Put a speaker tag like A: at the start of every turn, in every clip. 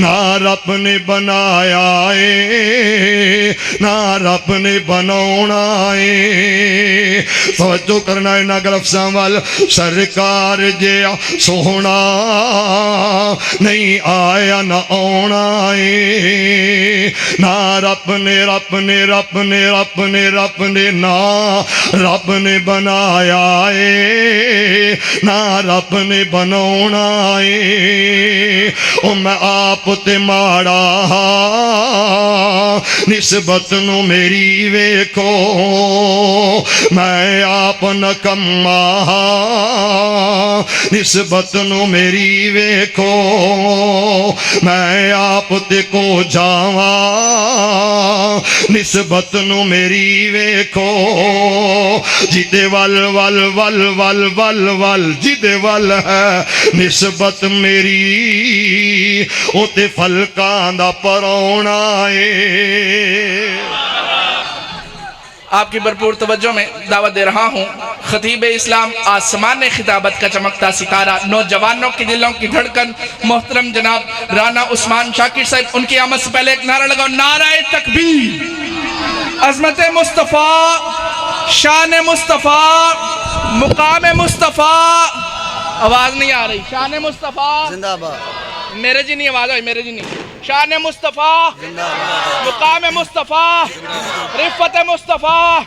A: نہ رب نے بنایا ہے نہ رب نے بناونا ہے۔ توجہ کرنا ہے نہ لفظاں وال، سرکار جیا سونا نہیں آیا نہ آنا ہے۔ نہ رب نے رب نے رب نے رب نے رب نے نہ رب نے بنایا ہے نہ رب نے بناونا ہے۔ او میں آپ تے ماڑا نسبت نو میری ویکھو، میں آپ نکما نسبت نو میری ویکھو، میں آپ تے کو جاواں نسبت نو میری ویکھو، جدے ول ول ول ول ول ول جدے ول ہے نسبت میری او تے فلکاں دا پرونا ہے۔
B: آپ کی بھرپور توجہ میں دعوت دے رہا ہوں، خطیب اسلام آسمان خطابت کا چمکتا ستارہ، نوجوانوں کی دلوں کی دھڑکن، محترم جناب رانا عثمان شاکر صاحب، ان کی آمد سے پہلے ایک نعرہ لگاؤ، نعرہ تکبیر، عظمت مصطفیٰ، شان مصطفیٰ، مقام مصطفیٰ، آواز نہیں آ رہی، شان مصطفیٰ
C: زندہ باد،
B: میرے جی نہیں آواز ہوئی، میرے جی نہیں، شان مصطفیٰ، مقام مصطفیٰ، رفت مصطفیٰ،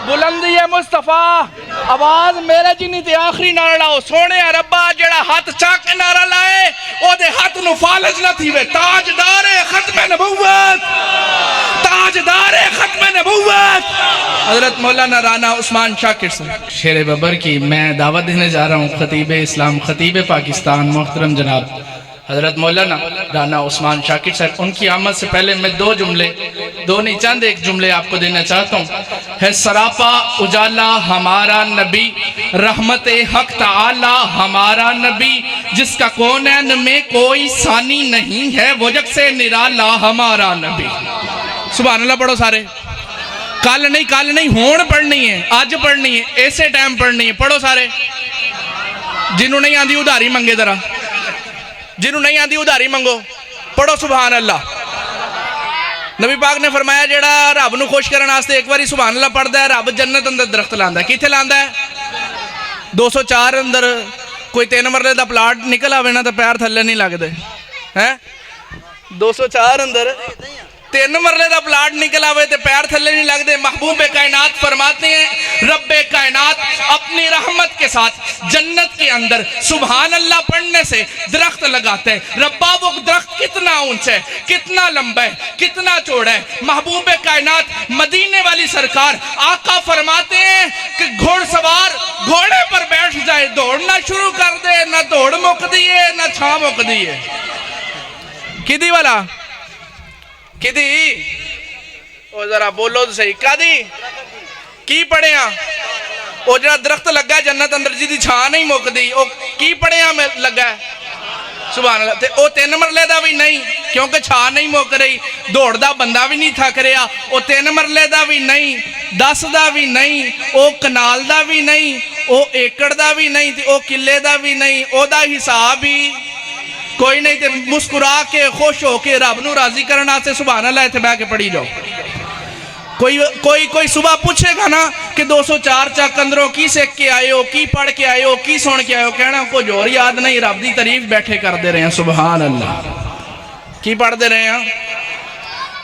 B: بلندی مصطفیٰ، آواز میرے جی نہیں تے آخری نعرہ لاؤ، سونے ربا جڑا ہاتھ چاک کے نعرہ لائے او دے ہاتھ نو فالج نہ تھی وے، تاجدار ختم نبوت، تاجدار ختم نبوت حضرت مولانا رانا عثمان شاکر صاحب۔ شیر ببر کی میں دعوت دینے جا رہا ہوں خطیب اسلام، خطیب پاکستان، محترم جناب حضرت مولانا رانا عثمان شاکر صاحب، ان کی آمد سے پہلے میں دو نہیں چند ایک جملے آپ کو دینا چاہتا ہوں۔ ہے سراپا اجالا ہمارا نبی، رحمت حق تعالی ہمارا نبی، جس کا کونین میں کوئی ثانی نہیں ہے، وہ جگ سے نرالا ہمارا نبی۔ سبحان اللہ پڑھو سارے، کل نہیں ہون پڑھنی ہے، آج پڑھنی ہے، ایسے ٹائم پڑھنی ہے، پڑھو سارے۔ جنہوں نہیں آندھی ادھاری منگے ذرا، جنہوں نہیں آندھی ادھاری منگو، پڑھو سبحان اللہ۔ نبی پاک نے فرمایا جیڑا رب نو خوش کرن واسطے ایک باری سبحان اللہ پڑھدا ہے، رب جنت اندر درخت لاندا ہے۔ کیتھے لاندا ہے؟ 204 اندر کوئی 3 مرلے دا پلاٹ نکل آوے نا تے پیر تھلے نہیں لگدے ہیں، 204 اندر 3 مرلے دا پلاٹ نکل آوے تے پیر تھلے نہیں لگدے۔ محبوب کائنات فرماتے ہیں رب کائنات اپنی رحمت کے ساتھ جنت کے اندر سبحان اللہ پڑھنے سے درخت لگاتے ہیں۔ ربا وہ درخت کتنا اونچا ہے، کتنا لمبا ہے، کتنا چوڑا ہے۔ محبوب کائنات مدینے والی سرکار آقا فرماتے ہیں کہ گھوڑ سوار گھوڑے پر بیٹھ جائے، دوڑنا شروع کر دے، نہ دوڑ مک دیئے نہ چھاں مک دیئے۔ کدی والا کدی او ذرا بولو تو صحیح، کدی کی پڑھے ہاں؟ او جڑا درخت لگا ہے جنت اندر جی دی چھاں نہیں مک دی، او کی پڑھے ہاں میں لگا ہے؟ سبحان اللہ۔ تے او 3 مرلے دا بھی نہیں کیونکہ چھاں نہیں مک رہی، دوڑ دا بندہ بھی نہیں تھک رہا، او 3 مرلے دا بھی نہیں، 10 دا بھی نہیں، او کنال دا بھی نہیں، او ایکڑ دا بھی نہیں، تے او کلے دا بھی نہیں، او دا حساب ہی کوئی نہیں، تے مسکرا کے خوش ہو کے رب نو راضی کرنا سے سبحان اللہ ایتھے بیٹھ کے پڑھی جاؤ۔ کوئی صبح پوچھے گا نا کہ 204 چک اندروں کی سیکھ کے آئے ہو، کی پڑھ کے آئے ہو، کی سن کے آئے ہو، کہنا کو جو اور یاد نہیں، رب دی تعریف بیٹھے کر دے رہے ہیں سبحان اللہ۔ کی پڑھ دے رہے ہیں؟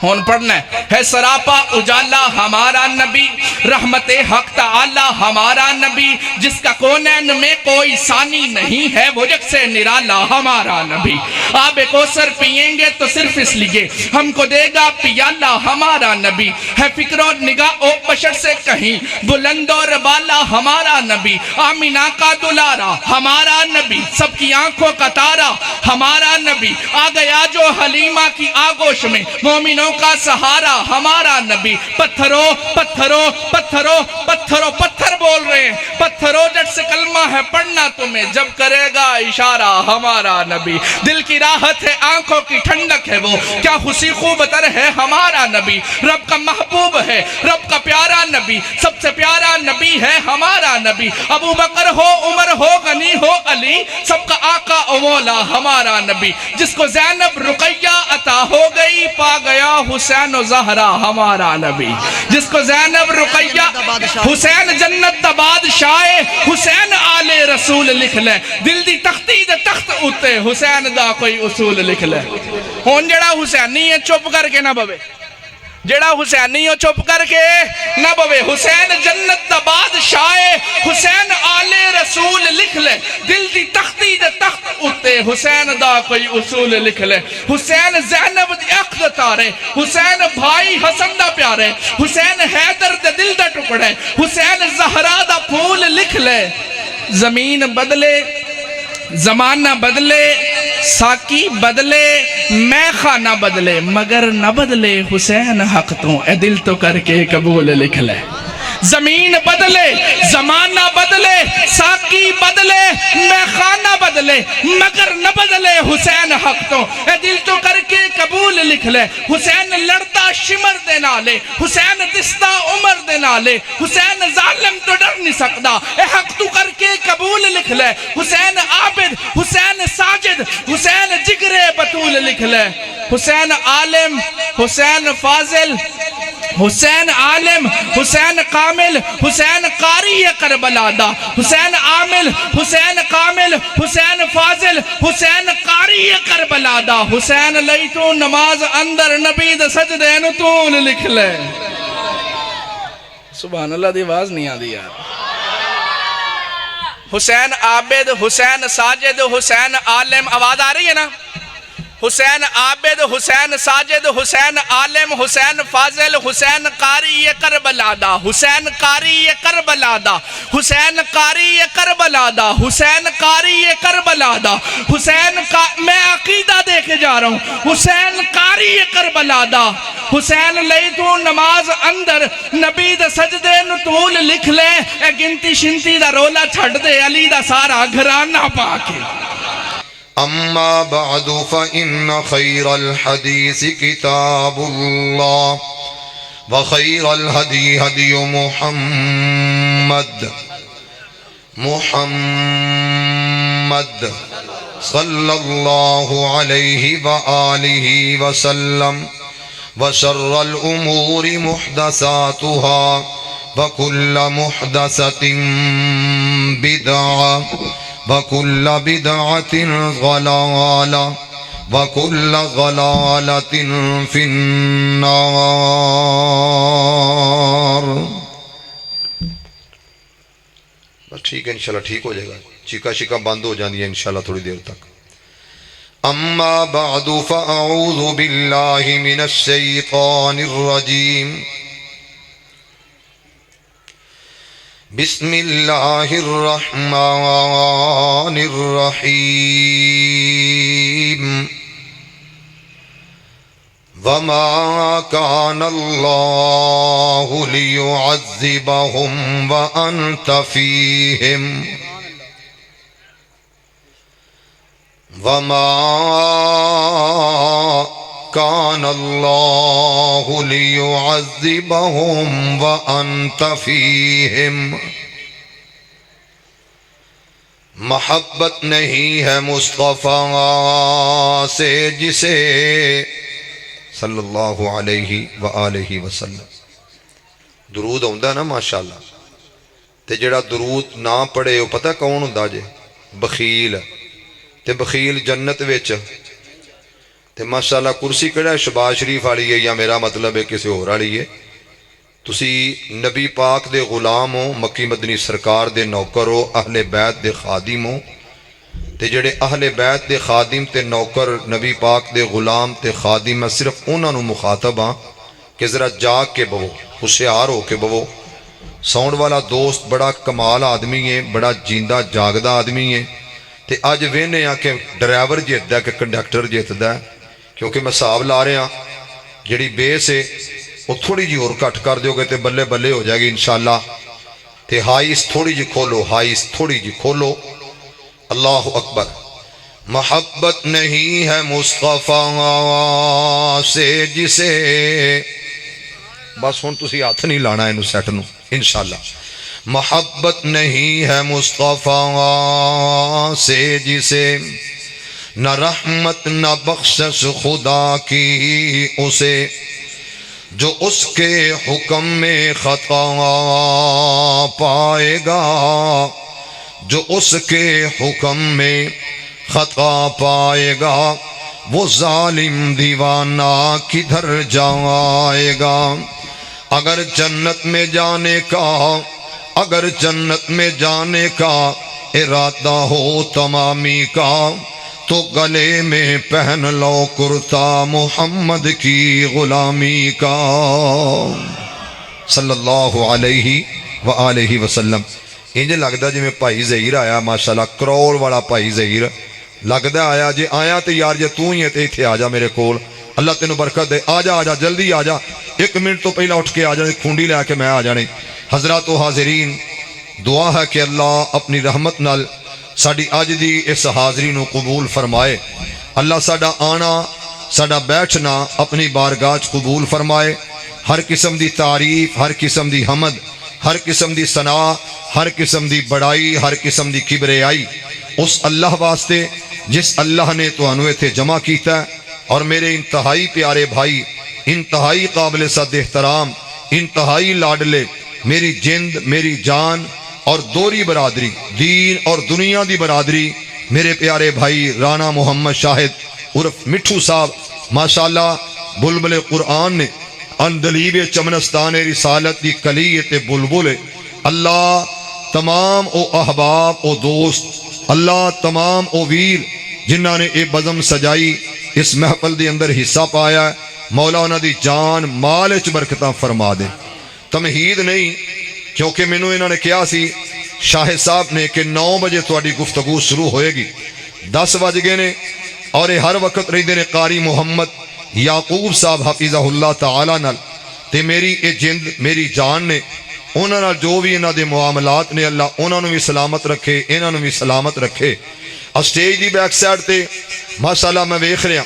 B: ہون پڑھنا ہے سراپا اجالا ہمارا نبی، رحمت حق تعالی ہمارا نبی، جس کا کونین میں کوئی ثانی نہیں ہے، وہ جگ سے نرالا ہمارا نبی۔ آب کوثر پئیں گے تو صرف اس لیے ہم کو دے گا پیالہ ہمارا نبی، ہے فکر و نگاہ و بشر سے کہیں بلند اور بالا ہمارا نبی، آمینہ کا دلارا ہمارا نبی، سب کی آنکھوں کا تارا ہمارا نبی، آ گیا جو حلیمہ کی آگوش میں مومنوں مومنوں کا سہارا ہمارا نبی. پتھروں پتھروں پتھروں پتھروں پتھر بول رہے ہیں, پتھروں جٹ سے کلمہ ہے پڑھنا تمہیں, جب کرے گا اشارہ ہمارا نبی. دل کی راحت ہے, آنکھوں کی ٹھنڈک ہے وہ, کیا خوشی خوب تر ہے ہمارا نبی. رب کا محبوب ہے, رب کا پیارا نبی, سب سے پیارا نبی ہے ہمارا نبی. ابو بکر ہو, عمر ہو, غنی ہو, علی, سب کا آقا و مولا ہمارا نبی. جس کو زینب رقیہ عطا ہو گئی, پا گیا حسین و زہرا ہمارا نبی. جس کو زینب رقیہ, حسین جنت دا بادشاہ, حسین آل رسول لکھ لے. دل دی تختی دے تخت اتے, حسین دا کوئی اصول لکھ لے. ہون جڑا حسینی ہے چپ کر کے نہ بوے, جڑا حسینی ہو چپ کر کے نہ بوے. حسین جنت دا بادشاہ, حسین آل رسول لکھ لے. دل دی تختی دے تخت اتے, حسین دا کوئی اصول لکھ لے. حسین زینب دی اخ دا تارے, حسین بھائی حسن دا پیارے, حسین حیدر دے دل دا ٹکڑے, حسین زہرا دا پھول لکھ لے. زمین بدلے, زمانہ بدلے, ساکی بدلے, میں خانہ بدلے, مگر نہ بدلے حسین حق تو, اے دل تو کر کے قبول لکھ لے. زمین بدلے, زمانہ بدلے, ساکی بدلے, میں خانہ بدلے, مگر نہ بدلے حسین حق تو, اے دل تو کر کے قبول لکھ لے. حسین لڑتا شمر دے نالے, حسین دستا عمر دے نالے, حسین ظالم تو ڈر نہیں سکتا, اے حق تو کر کے قبول لکھ لے. حسین عابد, حسین ساجد, حسین جگر بطول لکھ لے. حسین عالم, حسین فاضل, حسین عالم, حسین کامل, حسین قاری کربلا دا. حسین عامل, حسین کامل, حسین فاضل, حسین قاری کربلا دا. حسین لئی تو نماز اندر, نبی دا سجدے نطول لکھ لے. سبحان اللہ, دی آواز نہیں آدھی یار. حسین عابد, حسین ساجد, حسین عالم, آواز آ رہی ہے نا. حسین عابد, حسین ساجد, حسین عالم, حسین فاضل, حسین قاری کربلا دا. حسین قاری کربلا دا, حسین قاری کربلا دا, حسین قاری کربلا دا. حسین میں عقیدہ دے کے جا رہا ہوں, حسین قاری کربلا دا. حسین لئی تو نماز اندر, نبی دا سجدے نطول لکھ لے. اے گنتی شنتی دا رولا چھڑ دے, علی دا سارا گھرانہ پا کے.
A: أما بعد فإن خير الحديث كتاب الله وخير الهدي هدي محمد صلى الله عليه وآله وسلم وشر الأمور محدثاتها وكل محدثة بدعة وَكُلَّ بِدْعَةٍ ضَلَالَةٍ وَكُلَّ ضَلَالَةٍ فِي النَّارِ. بس ٹھیک ہے, انشاءاللہ ٹھیک ہو جائے گا, چیکا شکا بند ہو جانی ہے انشاءاللہ تھوڑی دیر تک. اما بعد فاعوذ باللہ من الشیطان الرجیم. بسم اللہ الرحمن الرحیم. وما كان الله ليعذبهم وأنت فيهم وما كان الله ليعذبهم وأنت فيهم. محبت نہیں ہے مصطفیٰ سے جسے صلی اللہ علیہ وآلہ وسلم. درود آؤندا نا ماشاءاللہ, تے جڑا درود نہ پڑھے وہ پتہ کون ہوندا جے؟ بخیل. تے بخیل جنت وچ تے ماشاءاللہ کرسی کہڑا شباز شریف والی ہے یا میرا مطلب ہے کسی اور والی ہے. تسی نبی پاک دے غلام ہو, مکی مدنی سرکار دے نوکر ہو, اہل بیت دے خادم ہو. تے جڑے اہل بیت دے خادم تے نوکر, نبی پاک دے غلام تے خادم, میں صرف انہاں نو مخاطب ہاں کہ ذرا جاگ کے بوو, ہوشیار ہو کے بوو. ساؤنڈ والا دوست بڑا کمال آدمی ہے, بڑا جیندہ جاگدہ آدمی ہے. تے اج وینے آ کہ ڈرائیور جیتدا کہ کنڈکٹر جیتدا ہے, کیونکہ میں حساب لا رہا
C: جڑی بیس ہے وہ تھوڑی جی اور کٹ کر دیو گے تے بلے بلے ہو جائے گی انشاءاللہ. تے ہائیس تھوڑی جی کھولو، ہائیس تھوڑی جی کھولو. اللہ اکبر. محبت نہیں ہے مصطفیٰ سے جسے، بس ہن تسی ہاتھ نہیں لانا اینو سیٹ نو انشاءاللہ. محبت نہیں ہے مصطفیٰ سے جسے، نہ رحمت نہ بخشش خدا کی اسے، جو اس کے حکم میں خطا پائے گا، جو اس کے حکم میں خطا پائے گا، وہ ظالم دیوانہ کدھر جائے گا. اگر جنت میں جانے کا، اگر جنت میں جانے کا ارادہ ہو تمامی کا، تو گلے میں پہن لو کرتا محمد کی غلامی کا. صلی اللہ علیہ وآلہ وسلم. انج لگدا جی میں بھائی ظہیر آیا ماشاءاللہ، کروڑ والا بھائی ظہیر لگدا آیا. جی آیا تے یار جے تو ہی ہے تے ایتھے آ جا میرے کول، اللہ تینوں برکت دے. آ جا جلدی آ جا، 1 منٹ تو پہلا اٹھ کے آ جانے، کھونڈی لے کے میں آ جانے. حضرات و حاضرین، دعا ہے کہ اللہ اپنی رحمت نال ساڈی اج دی اس حاضری نو قبول فرمائے. اللہ ساڈا آنا، ساڈا بیٹھنا اپنی بارگاہ قبول فرمائے. ہر قسم دی تعریف، ہر قسم دی حمد، ہر قسم دی ثنا، ہر قسم دی بڑائی، ہر قسم دی کبریائی اس اللہ واسطے جس اللہ نے تانوں ایتھے جمع کیتا ہے. اور میرے انتہائی پیارے بھائی، انتہائی قابل صد احترام، انتہائی لاڈلے، میری جند، میری جان اور دوری برادری، دین اور دنیا دی برادری، میرے پیارے بھائی رانا محمد شاہد عرف مٹھو صاحب ماشاءاللہ بلبل قرآن نے اندلیب چمنستان رسالت دی کلیت بلبل. اللہ تمام او احباب او دوست، اللہ تمام او ویر جنہاں نے اے بزم سجائی، اس محفل دے اندر حصہ پایا ہے، مولا انہاں دی جان مال وچ برکتاں فرما دے. تمہید نہیں، کیونکہ مینوں انہاں نے کہا سی شاہد صاحب نے کہ 9 بجے تہاڈی گفتگو شروع ہوئے گی. 10 بج گئے نے اور یہ ہر وقت رہندے نے قاری محمد یعقوب صاحب حفظہ اللہ تعالی نال. تے میری اے جند، میری جان نے انہاں نال جو بھی انہاں دے معاملات نے، اللہ انہاں نوں بھی سلامت رکھے، انہاں نوں بھی سلامت رکھے. اسٹیج دی بیک سائڈ تے ماشاءاللہ میں ویکھ رہا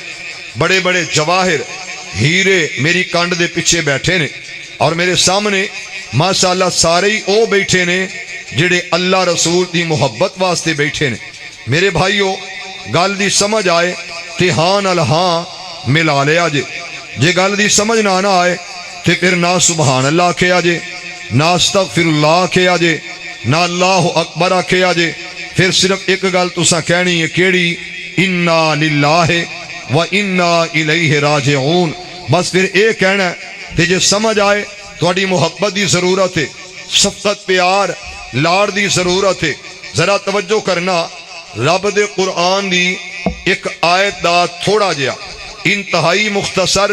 C: بڑے بڑے جواہر ہیرے میری کنڈ دے پیچھے بیٹھے نے، اور میرے سامنے ماشاءاللہ سارے ہی او بیٹھے نے جڑے اللہ رسول دی محبت واسطے بیٹھے نے. میرے بھائیو، گل دی سمجھ آئے تے ہاں نال ہاں ملا لیا جے. جے گل دی سمجھ نہ آئے تے پھر نہ سبحان اللہ آکھیا جے، نہ استغفر اللہ آکھیا جے، نہ اللہ اکبر آکھیا جے. پھر صرف ایک گل تساں کہنی ہے، کیڑی؟ انا للہ و انا الیہ راجعون. بس پھر اے کہنا ہے. تے جے سمجھ آئے تہاڈی محبت دی ضرورت ہے، شفقت پیار لاڑ دی ضرورت ہے. ذرا توجہ کرنا، رب دے قرآن دی ایک آیت دا تھوڑا جہا انتہائی مختصر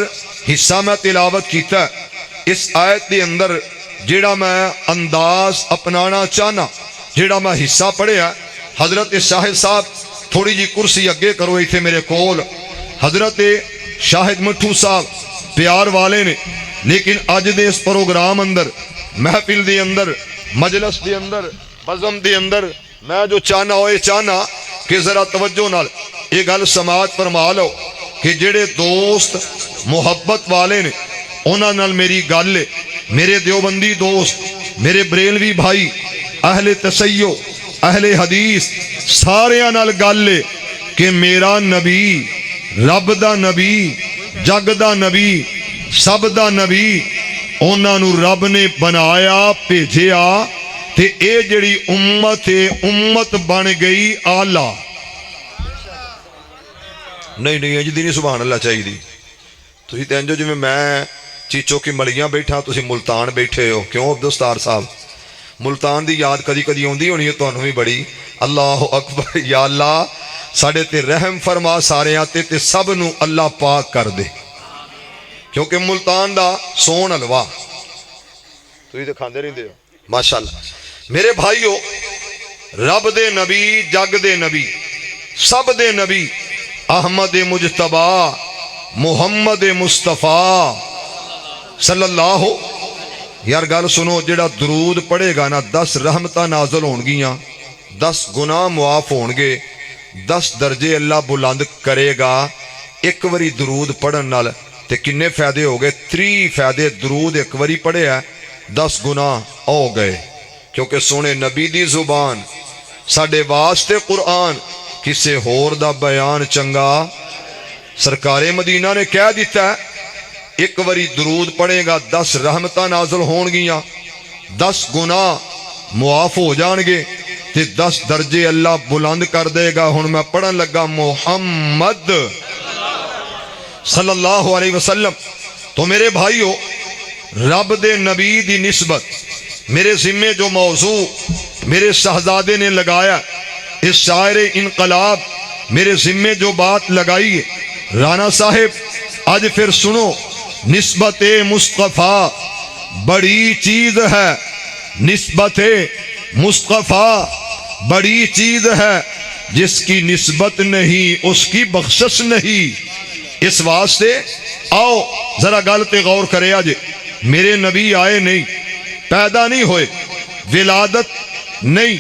C: حصہ میں تلاوت کیتا ہے. اس آیت دے اندر جیڑا میں انداز اپنانا چاہنا، جیڑا میں حصہ پڑھیا، حضرت شاہد صاحب تھوڑی جی کرسی اگے کرو ایتھے میرے کول. حضرت شاہد مٹھو صاحب پیار والے نے، لیکن اج دے اس پروگرام اندر، محفل دے اندر، مجلس دے اندر، بزم دے اندر میں جو چاہنا ہوئے چاہنا کہ ذرا توجہ نال یہ گل سماعت فرما لو کہ جڑے دوست محبت والے نے انہاں نال میری گل ہے. میرے دیوبندی دوست، میرے بریلوی بھائی، اہل تشیع، اہل حدیث، سارے نال گل ہے کہ میرا نبی، رب دا نبی، جگ دا نبی، سب دا نبی، انہاں نو رب نے بنایا، بھیجیا، تے اے جڑی امت ہے، امت بن گئی آلہ. نہیں اج دی نہیں سبحان اللہ چاہیے دی. تسی تے انجو جویں میں چیچو کی ملیاں بیٹھا، تسی ملتان بیٹھے ہو. کیوں عبدالستار صاحب؟ ملتان دی یاد کدی کدی ہوندی ہونی ہے تانوں بھی بڑی. اللہ اکبر. یا اللہ ساڈے تے رحم فرما، ساریاں تے سب نو اللہ پاک کر دے، کیونکہ ملتان دا سون حلوا تسی تے کھاندے رہندے ہو ماشاءاللہ. میرے بھائیو، رب دے نبی، جگ دے نبی، سب دے نبی، احمد مجتبی محمد مصطفیٰ صلی اللہ. یار گل سنو، جڑا درود پڑھے گا نا 10 رحمتاں نازل ہون گیاں، 10 گناہ معاف ہون گے، 10 درجے اللہ بلند کرے گا. ایک واری درود پڑھن نال تے کنے فائدے ہو گئے؟ 3 فائدے. درود ایک واری پڑھے ہے 10 گناہ ہو گئے، کیونکہ سونے نبی دی زبان ساڈے واسطے قرآن، کسے ہور دا بیان چنگا. سرکار مدینہ نے کہہ دیتا ہے ایک واری درود پڑھے گا 10 رحمتاں نازل ہون گیاں، 10 گناہ معاف ہو جان گے تے 10 درجے اللہ بلند کر دے گا. ہن میں پڑھن لگا محمد صلی اللہ علیہ وسلم. تو میرے بھائیو، رب دے نبی دی نسبت میرے ذمے جو موضوع میرے شہزادے نے لگایا، اس شاعر انقلاب میرے ذمے جو بات لگائی ہے رانا صاحب، آج پھر سنو. نسبت مصطفیٰ بڑی چیز ہے، نسبت مصطفیٰ بڑی چیز ہے، جس کی نسبت نہیں اس کی بخشش نہیں. اس واسطے آؤ ذرا گل تے غور کرے. آج میرے نبی آئے نہیں، پیدا نہیں ہوئے، ولادت نہیں،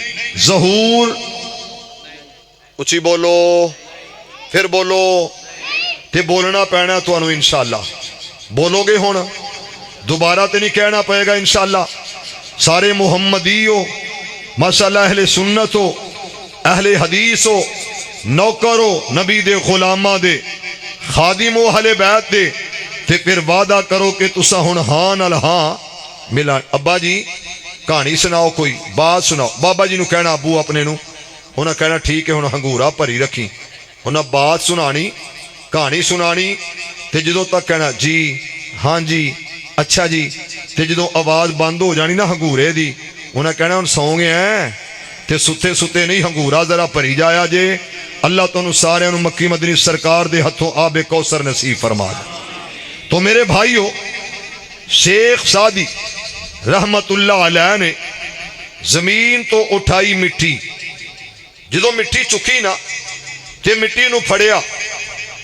C: ظہور. اچھی بولو، پھر بولو، تے بولنا پینا تو انہوں انشاءاللہ. بولو گے ہون، دوبارہ تے نہیں کہنا پائے گا انشاءاللہ. سارے محمدی ہو، ماشاءاللہ اہل سنت ہو، اہل حدیث ہو، نوکر ہو نبی دے، غلامہ دے، خادم ہو اہل بیت دے، تے پھر وعدہ کرو کہ تسا ہن ہاں نال ہاں ملا. ابا جی کہانی سناؤ، کوئی بات سناؤ. بابا جی نو کہنا ابو اپنے نو، انہاں کہنا ٹھیک ہے ہن ہنگورا بھری رکھی. انہاں بات سنانی، کہانی سنانی، تے جدوں تک کہنا جی ہاں جی اچھا جی، تے جدوں آواز بند ہو جانی نا ہنگورے دی، انہاں کہنا ہن سو گئے ہیں، تے ستے ستے نہیں ہنگورا ذرا بھری جایا جے. اللہ تانوں سارے نو مکی مدنی سرکار دے ہتھوں آب کوثر نصیب فرما دے. تو میرے بھائیو، شیخ سعدی رحمت اللہ علیہ نے زمین تو اٹھائی مٹی، جدو مٹی چکی نا تے مٹی نو پھڑیا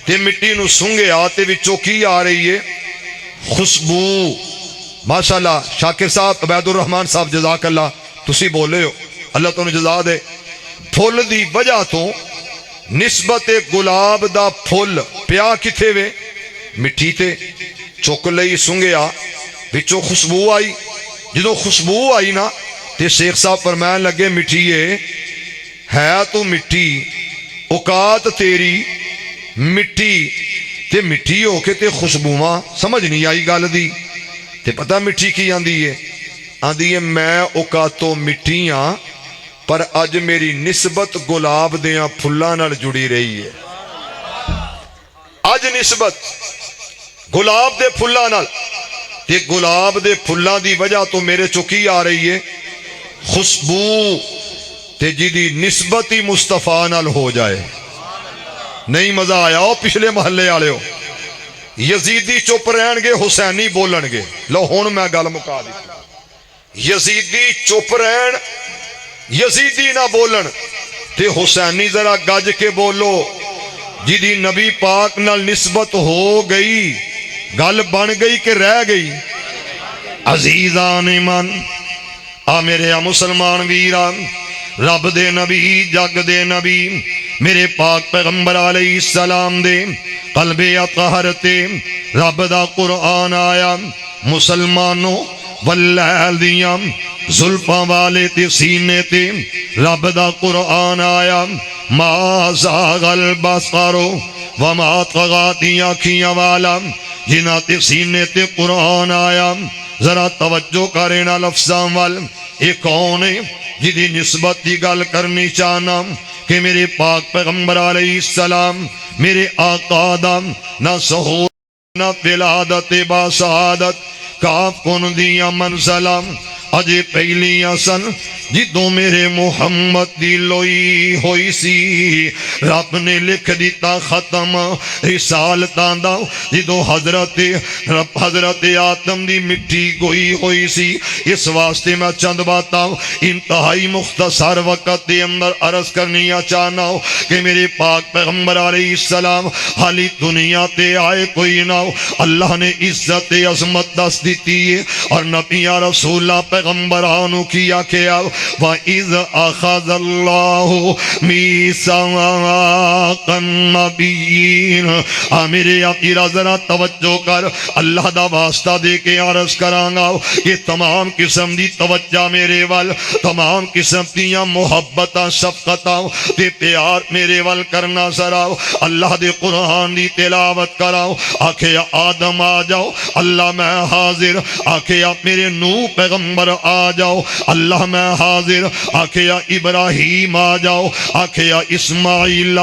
C: تے مٹی نو سنگیا تے وچوں کی آ رہی ہے؟ خوشبو. ماشاءاللہ شاکر صاحب، عبید الرحمان صاحب، جزاک اللہ، تسی بولے ہو، اللہ تانوں جزا دے. پھل دی وجہ تو نسبت گلاب دا پھل پیا کتھے وے؟ مٹی تے. چک لئی سنگیا، وچوں خوشبو آئی. جدو خوشبو آئی نا تے شیخ صاحب فرمائن لگے مٹھیے ہے تو مٹی، اوقات تیری مٹی، تے مٹی ہو کے تے خوشبواں. سمجھ نہیں آئی گل دی. تے پتہ مٹی کی آندی ہے؟ آندی ہے میں اوقاتوں مٹی ہاں، پر اج میری نسبت گلاب دیاں پھلاں نال جڑی رہی ہے. اج نسبت گلاب دے پھلاں نال، تے گلاب دے پھلاں دی وجہ تو میرے چکی آ رہی ہے خوشبو. تے جی دی نسبت ہی مصطفیٰ نال ہو جائے. نہیں مزہ آیا ہو پچھلے محلے والے ہو؟ یزیدی چپ رہن گے، حسینی بولن گے. لو ہن میں گل مکا دی. یزیدی چپ رہن، یزیدی نہ بولن، تے حسینی ذرا گج کے بولو. جی دی نبی پاک نال نسبت ہو گئی، گل بن گئی کہ رہ گئی؟ عزیزان من، آ میرے مسلمان ویران، رب دے نبی، جگ دے نبی، میرے پاک پیغمبر علیہ السلام دے قلب اطہر تے رب دا قرآن آیا. مسلمانوں واللیل دیاں زلفاں والے تے سینے تے رب دا قرآن آیا. ما زاغ البصر وما طغى دیاں آنکھیاں والا جنہ تے سینے تے قرآن آیا. ذرا توجہ کرنا لفظاں وال. ایک کون ہے جدی نسبت دی گل کرنی چاہنا کہ میرے پاک پیغمبر علیہ السلام میرے آقا دا نہ سہور نہ ولادت با سعادت کاف کن دیا منزلہ
A: اجے پہلیاں سن جدوں میرے محمد دی لوئی ہوئی سی رب نے لکھ دیتا ختم رسالتاں دا جدوں حضرت آدم دی مٹی گوئی ہوئی سی اس واسطے میں چند باتاں انتہائی مختصر وقت دے اندر عرض کرنی چاہنا ہوں کہ میرے پاک پیغمبر علیہ السلام حالی دنیا تے آئے کوئی نہ ہو اللہ نے عزت عظمت دس دیتی ہے اور نبیاں رسولہ پیغمبرانو کیا کیا وَإِذْ أَخَذَ اللَّهُ مِيثَاقَ النَّبِيِّينَ میرے آقا ذرا توجہ کر اللہ دا واسطہ دے کے عرض کرانگا یہ تمام قسم دی توجہ میرے وال تمام قسم دیاں محبتاں شفقتاں تے پیار میرے وال کرنا سراؤ اللہ دے قرآن دی تلاوت کراؤ آکھے یا آدم آ جاؤ اللہ میں حاضر آکھے یا میرے نوح پیغمبر آ جاؤ اللہ میں حاضر آکھے یا ابراہیم آ جاؤ آکھے یا اسماعیل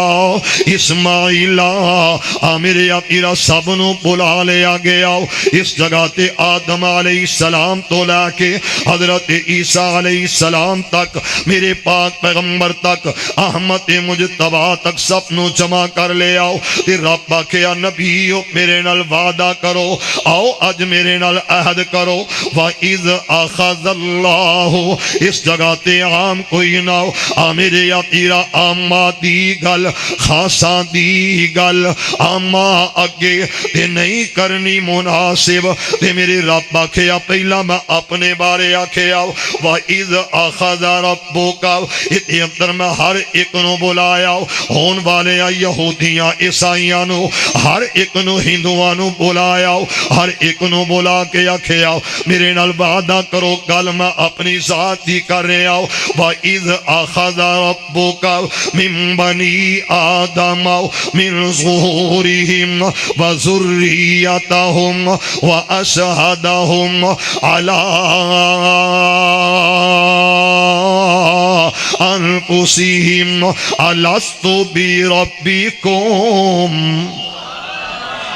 A: میرے آقا سب نو بلا لیا گیا اس جگہ تے آدم علیہ السلام تو لے کے حضرت عیسیٰ علیہ السلام تک میرے پاک پیغمبر تک احمد مجتبی تک سب نو جمع کر لے آؤ تے رب آکھیا نبیو میرے نال وعدہ کرو آؤ اج میرے نال عہد کرو وَإِذْ أَخَذَ اللَّهُ اس جگہ تے عام کوئی نہ ہو میرے آقا آما دی گل خاصا دی گل آما اگے تے نہیں کرنی مناسب تے میرے رب آکھیا پہلا میں اپنے بارے آکھیا وَإِذْ أَخَذَ رَبُّكَ اتے اندر میں ہر ایک نو بلایا ہون والے یہودیاں عیسائیاں نو ہر ایک نو ہندوواں نو بلایا ہر ایک نو بلا کے آکھیا میرے نال وعدہ کرو گل میں اپنی ذات دی کر رہا ہوں وَإِذْ أَخَذَ رَبُّكَ مِن بَنِي آدَمَ مِن ظُهُورِهِمْ وَذُرِّيَّتَهُمْ وَأَشْهَدَهُمْ عَلَىٰ أَنفُسِهِمْ أَلَسْتُ بِرَبِّكُمْ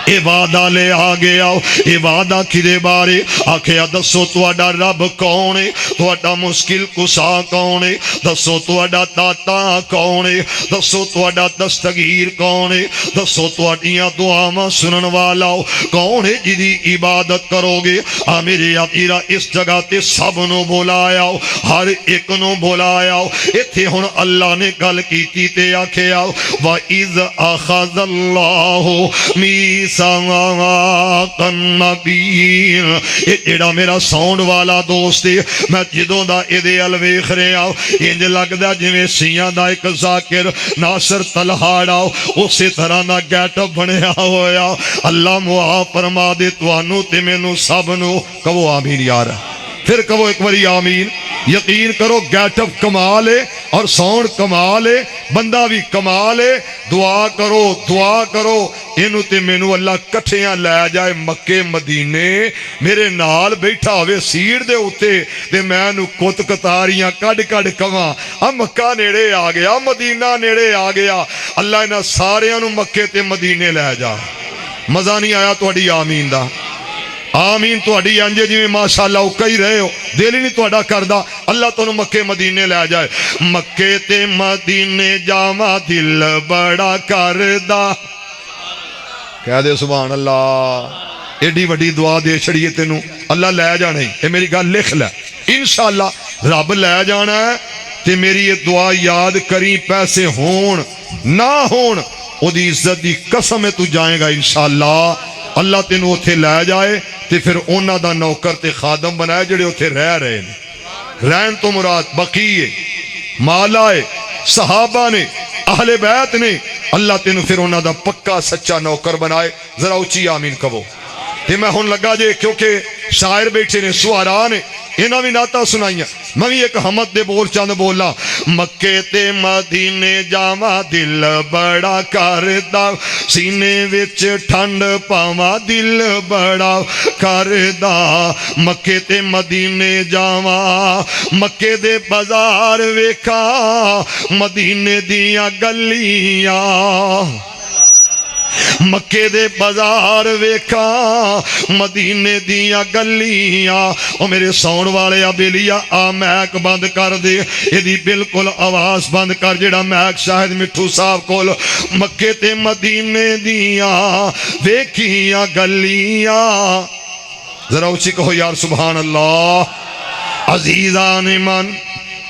A: اے وعدہ لے آ گیا اے وعدہ کدے بارے آکھیا دسو تواڈا رب کون ہے تواڈا مشکل کشا کون ہے دسو تواڈا داتا کون ہے دسو تواڈا دستگیر کون ہے دسو تواڈیاں دعاواں سنن والا کون ہے جدی عبادت کرو گے میرے آقا اس جگہ تے سب نو بلایا ہر ایک نو بلایا ایتھے ہن اللہ نے گل کیتی تے آکھیا وَإِذْ أَخَذَ اللَّهُ مِيثَاقَ النَّبِيِّينَ یہ جڑا میرا ساؤنڈ والا دوست ہے میں جدوں دا ایدے ال ویکھ رہا انج لگدا جویں سیاں دا ایک ذاکر ناصر تلہاڑا اسی طرح دا گیٹ اپ بنیا ہویا اللہ معاف فرما دے تانوں تے مینوں سب نو کہو آمین یار پھر کہو ایک باری آمین یقین کرو گیٹ اپ کمال ہے اور ساؤنڈ کمال ہے بندہ بھی کمال ہے دعا کرو اینو تے مینو اللہ کٹھیاں لے جائے مکے مدینے میرے نال بیٹھا ہوئے سیڑ دے اتے تے میں نو کت کتاریاں کڈ کواں مکہ نیڑے آ گیا مدینہ نیڑے آ گیا اللہ انہاں ساریاں نو مکے تے مدینے لے جا مزہ نہیں آیا تہاڈی آمین دا آمین تہاڈی انجے جویں ماشاءاللہ او کہی رہے ہو دل ہی نہیں تہاڈا کردا اللہ تانوں مکے مدینے لے جائے مکے تے مدینے جاواں دل بڑا کردا کہہ دے سبحان اللہ ایڈی وڈی دعا دے چھڑیے تینوں اللہ لے جانا ہے اے میری گل لکھ لے انشاءاللہ رب لے جانا ہے تے میری یہ دعا یاد کری پیسے ہون نہ ہون او دی عزت دی قسم ہے تو جائیں گا انشاءاللہ اللہ تینوں اتھے لے جائے تے پھر اونا دا نوکر تے خادم بنائے جڑے اتھے رہ رہے ہیں رہن تو مراد بقیے مالائے صحابہ نے اہل بیت نے اللہ تینوں پھر اونا دا پکا سچا نوکر بنائے ذرا اچھی آمین کہو تے میں ہون لگا جے کیونکہ شاعر بیٹھے نے سوارا نے انہاں بھی نعتاں سنائیاں میں بھی ایک حمد دے بول چاند بولا مکے تے مدینے جاواں دل بڑا کردا سینے وچ ٹھنڈ پاواں دل بڑا کردا مکے تے مدینے جاواں مکے دے بازار ویکھاں مدینے دیاں گلیاں مکے دے بازار ویکھاں مدینے دیاں گلیاں او میرے سون والے بیلیا آ میک بند کر دے ایدی بالکل آواز بند کر جڑا میک شاہد مٹھو صاحب کول مکے تے مدینے دیاں ویکھیاں گلیاں ذرا اچھی کہو یار سبحان اللہ عزیزان من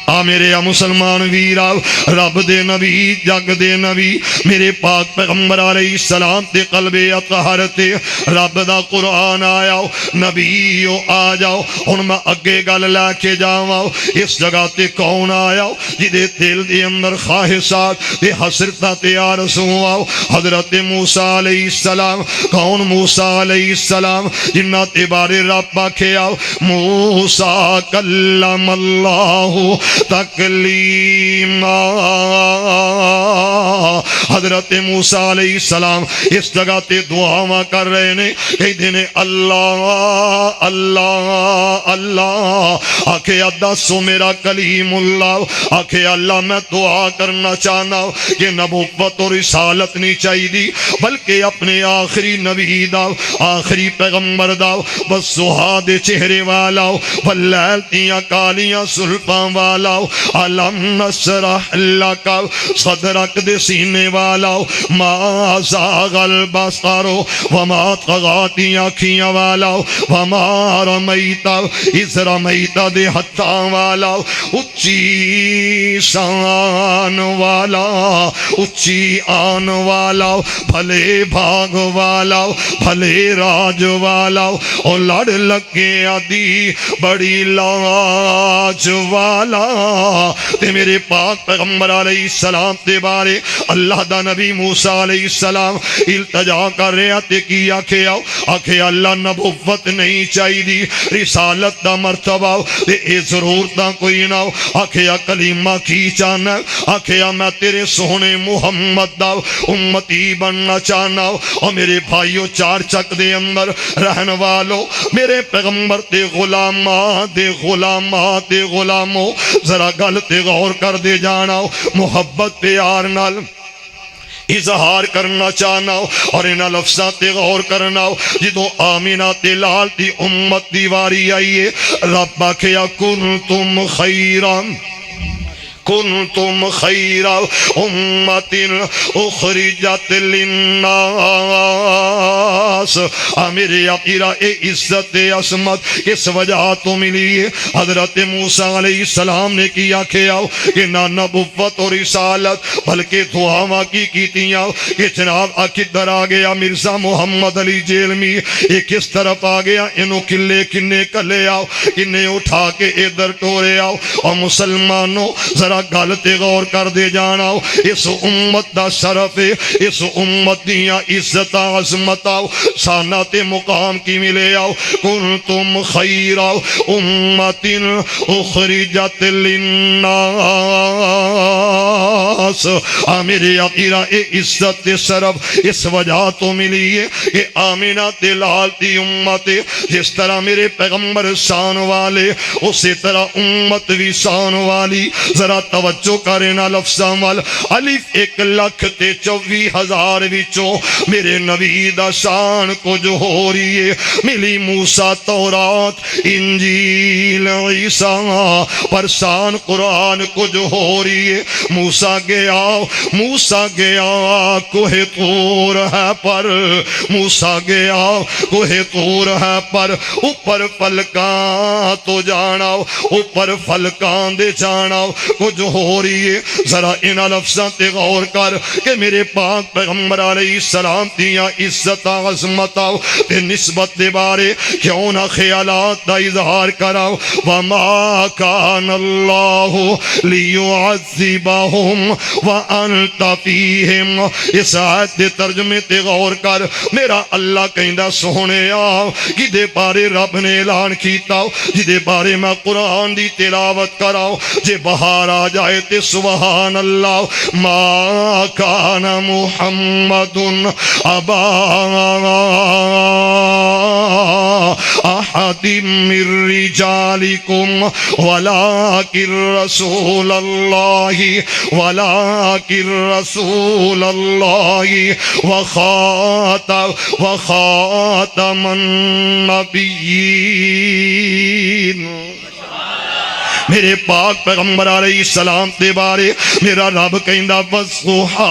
A: آ میرے مسلمان ویرا رب دے نبی جگ دے نبی میرے پاک پیغمبر علیہ السلام تے قلب اطہر تے رب دا قرآن آیا نبیو آ جاؤ ہن میں اگے گل لے کے جاواں اس جگہ تے کون آیا جدے دل دے اندر خواہشات تے حسرتاں تے آرزواں حضرت موسیٰ علیہ السلام کون موسیٰ علیہ السلام جنہ تے بارے رب آکھیا موسیٰ کلم اللہ تکلیما حضرت موسیٰ علیہ السلام اس جگہ تے دعاواں کر رہے نے کہتے نے اللہ اللہ اللہ آکھے دسو میرا کلیم اللہ آکھے اللہ میں دعا کرنا چاہنا کہ نبوت اور رسالت نہیں چاہی دی بلکہ اپنے آخری نبی دا آخری پیغمبر دا بس سہاد چہرے والا واللیل تیاں کالیاں سلپاں والا علم نشرح لک صدرک دے سینے والا ما زاغ البصر وما طغاتی آنکھیاں والا وما رمیت اذ رمیت دے ہتھاں والا اچھی شان والا اچھی آن والا بھلے بھاگ والا بھلے راج والا اور لڑ لگے آدھی بڑی لاج والا تے میرے پاک پیغمبر علیہ السلام تے بارے اللہ دا نبی موسیٰ علیہ السلام التجا کر رہا تے کی آکھے آؤ آکھے اللہ نبوت نہیں چاہی دی رسالت دا مرتبہ تے اے ضرورتاں کوئی نہ آکھے کلیمہ کی چاہنا آکھے میں تیرے سونے محمد دا امتی بننا چاہنا اور میرے بھائیو چار چک دے اندر رہن والو میرے پیغمبر تے غلامات دے غلامات دے غلاموں ذرا گل تے غور کر دے جانا محبت پیار نال اظہار کرنا چاہنا اور انہا لفظاں تے غور کرنا جدو آمینہ تے لال دی امت دیواری آئیے رب کیا کنتم خیران کنتم خیر امت اخرجت للناس میرے عقیرہ اے عزت عصمت اس وجہ تو ملی ہے حضرت موسیٰ علیہ السلام نے کیا کیا کہ نہ نبوت اور رسالت بلکہ دعاواں کی کیتیاں کہ جناب کدھر آ گیا مرزا محمد علی جیلمی ایک اس طرف آ گیا انہوں کلے کنے کلے آؤ کنے اٹھا کے ادھر ٹورے آؤ اور مسلمانوں ذرا گلتے غور کر دے جانا اس امت دا شرف اس امت دیاں عزت عظمت شانات مقام کی ملے آؤ کنتم خیر امت اخرجت للناس میرے عقیرہ اے عزت شرف اس وجہ تو ملی ہے کہ آمینہ دلال دی امت جس طرح میرے پیغمبر شان والے اسی طرح امت بھی شان والی ذرا توجہ کرنا لفظاں وال الف 1,24,000 وچوں میرے نبی دا شان کچھ ہو رہی ہے ملی موسیٰ تورات انجیل عیسیٰ پر شان قرآن کچھ ہو رہی ہے موسیٰ گیا کوہ طور ہے پر موسیٰ گیا کوہ طور ہے پر اوپر فلکاں تو جانا اوپر فلکاں دے جانا کچھ ہو رہی ہے ذرا ان لفظاں تے غور کر کہ میرے پاک پیغمبر علیہ السلام دیاں عزت عظمت تے نسبت دے بارے کیوں نہ خیالات دا اظہار کراؤ وما کان اللہ لیعذبہم وانت فیہم اس آیت دے ترجمے تے غور کر میرا اللہ کہندہ سونے آؤ جدے بارے رب نے اعلان کیتا جدے بارے میں قرآن دی تلاوت کراؤ جے بہار آ جائے تے سبحان اللہ ما کان محمد ابا احد أحد من رجالكم ولكن رسول الله وخاتم النبيين. میرے پاک پیغمبر علیہ السلام تے بارے میرا رب کہندا وضحا.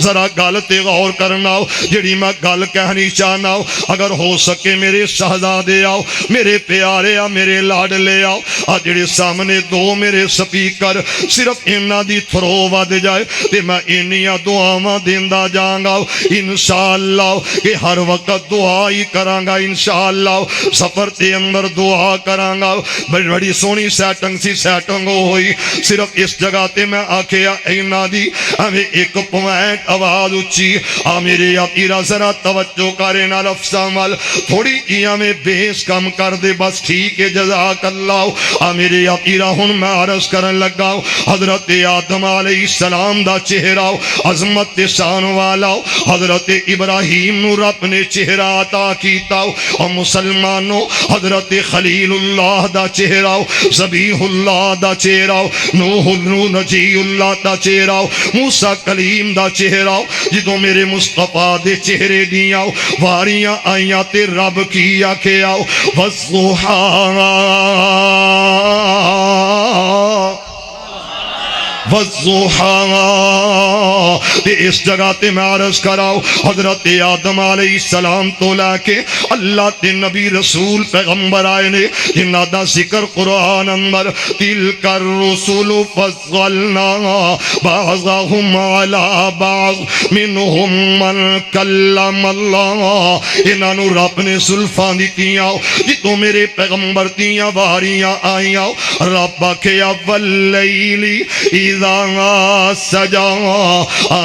A: ذرا گل تے غور کرنا جڑی میں گل کہنی چاہنا. اگر ہو سکے میرے شہزادے آؤ، میرے پیارے آ، میرے لاڈلے آؤ. آ جڑے سامنے دو میرے سپیکر صرف انہاں دی تھرو ود جائے تے میں انیاں دعاواں دیندا جاںگا انشاءاللہ کہ ہر وقت دعا ہی کراں گا. انشاءاللہ سفر تے اندر دعا کراں گا. بڑی سونی سیٹنگ سی سیٹنگ ہوئی. صرف اس جگہ تے میں آکھیا اینا دی ہمیں ایک پوائنٹ آواز اچھی. آ میرے آپیرا ذرا توجہ کرے نہ لفظاں وال تھوڑی جی ہمیں بیس کم کر دے بس. ٹھیک ہے جزاک اللہ. آ میرے آپیرا ہن میں عرض کرن لگا حضرت آدم علیہ السلام دا چہرہ عظمت شان والا حضرت ابراہیم نو رب نے چہرہ عطا کیتا. اور مسلمانوں حضرت خلیل اللہ دا چہرہ، ذبیح اللہ دا چہرہ، نوح نجی اللہ دا چہرہ، موسیٰ کلیم دا چہرہ. جدوں میرے مصطفیٰ دے چہرے دیاں واریاں آئیاں تے رب کی آکھیا والضحیٰ والضحیٰ. تے اس جگہ تے میں عرض کراؤ حضرت آدم علیہ السلام تو لے کے اللہ تے نبی رسول پیغمبر آئے نے جنہ دا ذکر قرآن اندر تلک الرسل فضلنا بعضهم على بعض منهم من کلم اللہ. انہاں نو رب نے زلفاں دتیاں جتوں میرے پیغمبر دیاں واریاں آئیاں. رب آکھیا واللیل اذا سجا.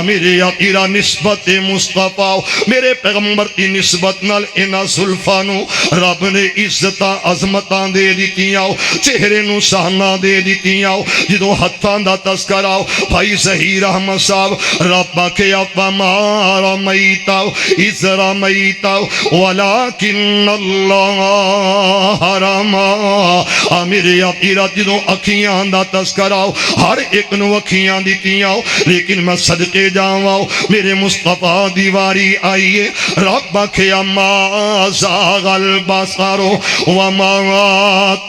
A: میرے آقا نسبت مصطفیٰ میرے پیغمبر کی نسبت نال انہاں زلفاں نو رب نے عزتاں عظمتاں دے دتیاں، چہرے نو شاناں دے دتیاں. جدوں ہتھاں دا تذکرہ بھائی ظہیر احمد صاحب رب آکھیا وما رمیت اذ رمیت ولکن اللہ رمی. میرے آقا جدوں اکھیاں دا تذکرہ ہر ایک نو اکھیاں دتیاں لیکن میں صدقے جاواں میرے مصطفیٰ دیواری آئیے. رب آکھیا ما زاغ البصر وما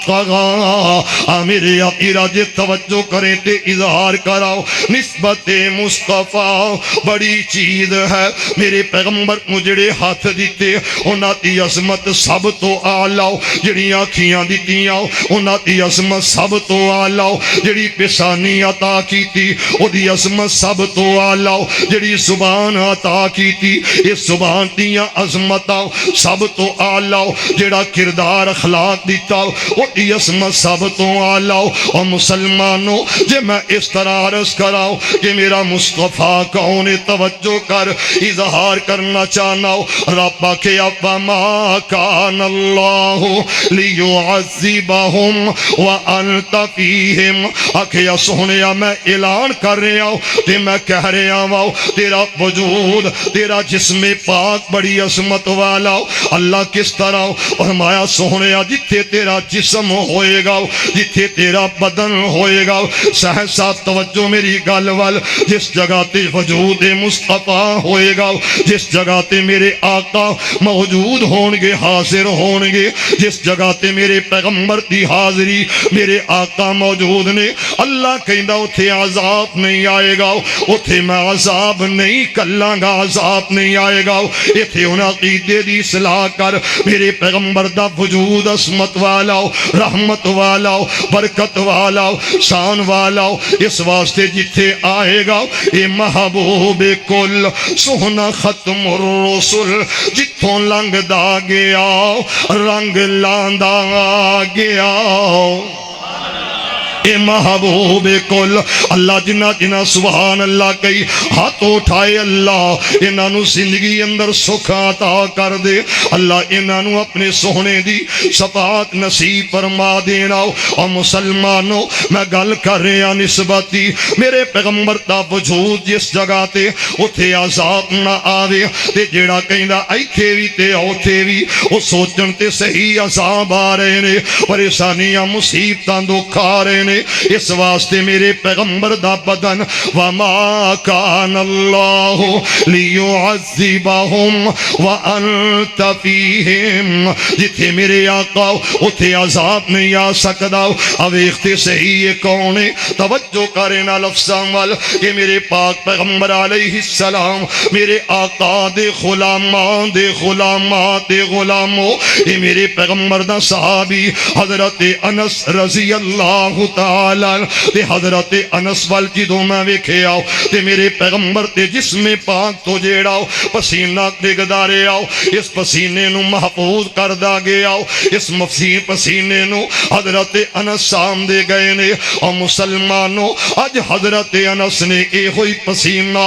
A: طغى. میرے آقا جے توجہ کریں تے اظہار کراؤ نسبت مصطفیٰ بڑی چیز ہے. میرے پیغمبر کو جڑے ہاتھ دیتے انہاں دی عظمت سب تو اعلیٰ. جڑی آنکھیاں دتیاں انہاں دی عظمت سب تو اعلیٰ. جڑی پیشانی عطا کیتی او دی عظمت سب تو اعلیٰ. جڑی زبان عطا کیتی اس زبان دیاں عظمتاں سب تو اعلیٰ. جڑا کردار اخلاق دیتا او دی عظمت سب تو اعلیٰ. اور مسلمانوں جے میں اس طرح عرض کراؤں کہ میرا مصطفیٰ کون توجہ کر اظہار کرنا چاہنا. رب آکھیا وما کان اللہ لیعذبہم وانت فیہم. آکھیا سونیا میں اعلان کر رہا ہوں تے میں کہہ رہا ہوں تیرا وجود تیرا جسم پاک بڑی عظمت والا. اللہ کس طرح فرمایا سونیا جتھے تیرا جسم ہوئے گا جتھے تیرا بدن ہوئے گا سہسا توجہ میری گل وال جس جگہ تے وجود مصطفیٰ ہوئے گا جس جگہ تے میرے آقا موجود ہونگے حاضر ہونگے جس جگہ تے میرے پیغمبر دی حاضری میرے آقا موجود نے اللہ کہندا اتھے عذاب نہیں آئے گا. اتھے میں عذاب نہیں کلاں گا عذاب نہیں آئے گا. اتھے انہاں عقیدے دی اصلاح کر میرے پیغمبر دا وجود عظمت والا رحمت والا برکت والا شان والا. اس واسطے جتھے آئے گا اے محبوب کل سونا ختم الرسل جتھوں لنگ دا گیا رنگ لاندا گیا. اے محبوب کل اللہ جنہ جنہ سبحان اللہ کئی ہاتھ اٹھائے اللہ انہاں نو زندگی اندر سکھ عطا کر دے اللہ انہاں نو اپنے سونے دی شفاعت نصیب فرما دینا اور مسلمانوں میں گل کر رہا نسبتی میرے پیغمبر دا وجود جس جگہ تے اتھے عذاب نہ آوے تے جیڑا کہندا ایتھے وی تے اوتھے وی او سوچن تے صحیح عذاب آ رہے نے پریشانیاں مصیبتاں دکھ آ رہے نے اس واسطے میرے پیغمبر دا بدن وما کان اللہ لیعذبہم وانت فیہم جتھے میرے آقا اتھے عذاب نہیں آ سکدا اب اختے صحیح کون ہے توجہ کرنا لفظاں وال کہ میرے پاک پیغمبر علیہ السلام میرے آقا دے غلامان دے غلامات دے غلاموں اے میرے پیغمبر دا صحابی حضرت انس رضی اللہ تعالی تے حضرت انس وال جدوں میں ویکھیا تے میرے پیغمبر تے جسم پاک تو جیڑا پسینہ ڈگدا رہیا اس پسینے نو محفوظ کردا گیا اس مفسی پسینے نو حضرت انس سام دے گئے نے اور مسلمانوں اج حضرت انس نے اے ہوئی پسینہ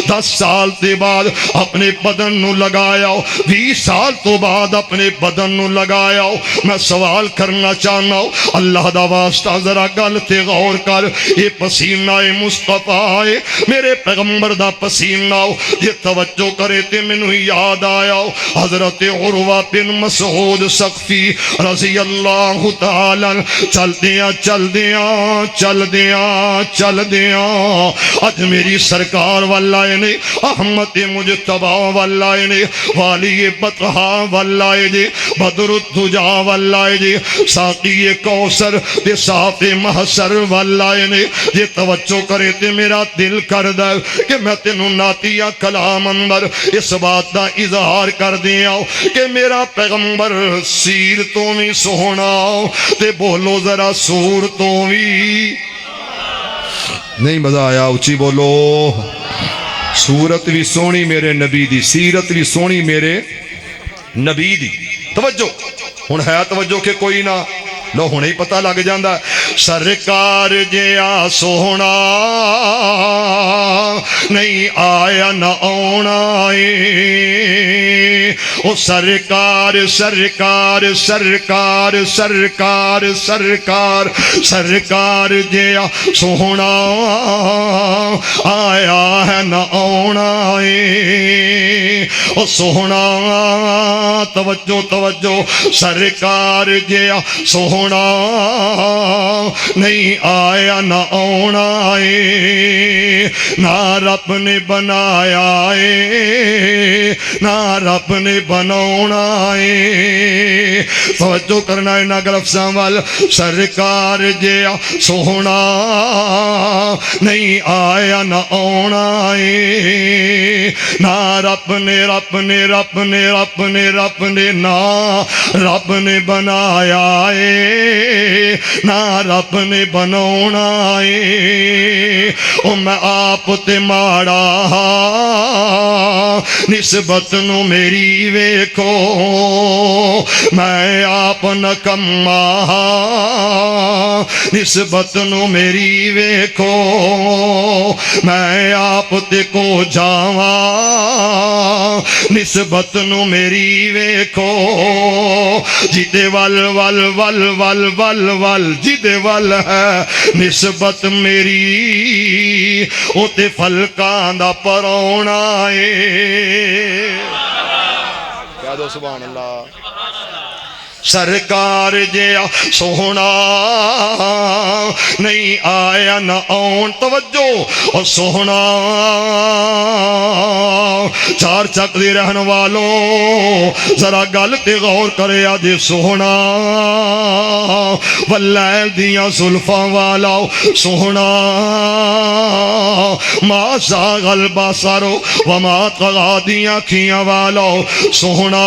A: 10 سال دے بعد اپنے بدن نو لگایا 20 سال تو بعد اپنے بدن نو لگایا میں سوال کرنا چاہنا اللہ دا واسطہ ذرا گل تے غور کر اے پسینہ مصطفیٰ ہے میرے پیغمبر دا پسینہ یہ توجہ کرے تے مینوں یاد آیا حضرت عروہ بن مسعود ثقفی رضی اللہ تعالی چل دیاں چل دیاں چل دیاں چل دیاں اج میری سرکار واللہ نے احمد مجتبہ واللہ نے والی بطحہ واللہ نے بدر الدجا واللہ نے ساقی کوثر دے صاف محشر واللہ نے یہ توجہ کرے تے میرا دل کر دے کہ میں تینوں نعتیہ کلام اندر اس بات دا اظہار کر دیاں کہ میرا پیغمبر سیر تو بھی سونا تے بولو ذرا سور تو بھی نہیں مزہ آیا اچھی بولو صورت بھی سونی میرے نبی دی سیرت بھی سونی میرے نبی دی توجہ ہن ہے توجہ کہ کوئی نہ لو ہنے ہی پتہ لگ جاندا سرکار جیا سونا نہیں آیا نہ آنا او سرکار سرکار سرکار سرکار سرکار سرکار جیا سونا آیا ہے نہ آنا او سونا توجہ توجہ سرکار جیا سونا نہیں آیا نہ آنا نہ رب نے بنایا نہ رب نے بناونا توجہ کرنا ہے نہ گلفظاں وال سرکار جیا سونا نہیں آیا نہ آنا نہ رب نے رب نے رب نے رب نے رب نے نہ رب نے بنایا نہ رب نے بناونا او میں آپ تے ماڑا نسبت نو میری ویکھو میں آپ نکما نسبت نو میری ویکھو میں آپ تے کو جاواں نسبت نو میری ویکھو جیدے ول ول ول ول ول ول جیدے ول ہے نسبت میری او تے فلکاں دا پرونا کہہ دو سبحان اللہ سرکار جیا سونا نہیں آیا نہ آن توجہ اور سونا چار چک دے رہن والوں ذرا گل تے غور کرے آج سونا واللیل دیاں زلفاں والا سونا ما زاغ البصر وما طغى دیاں کھیاں والا سونا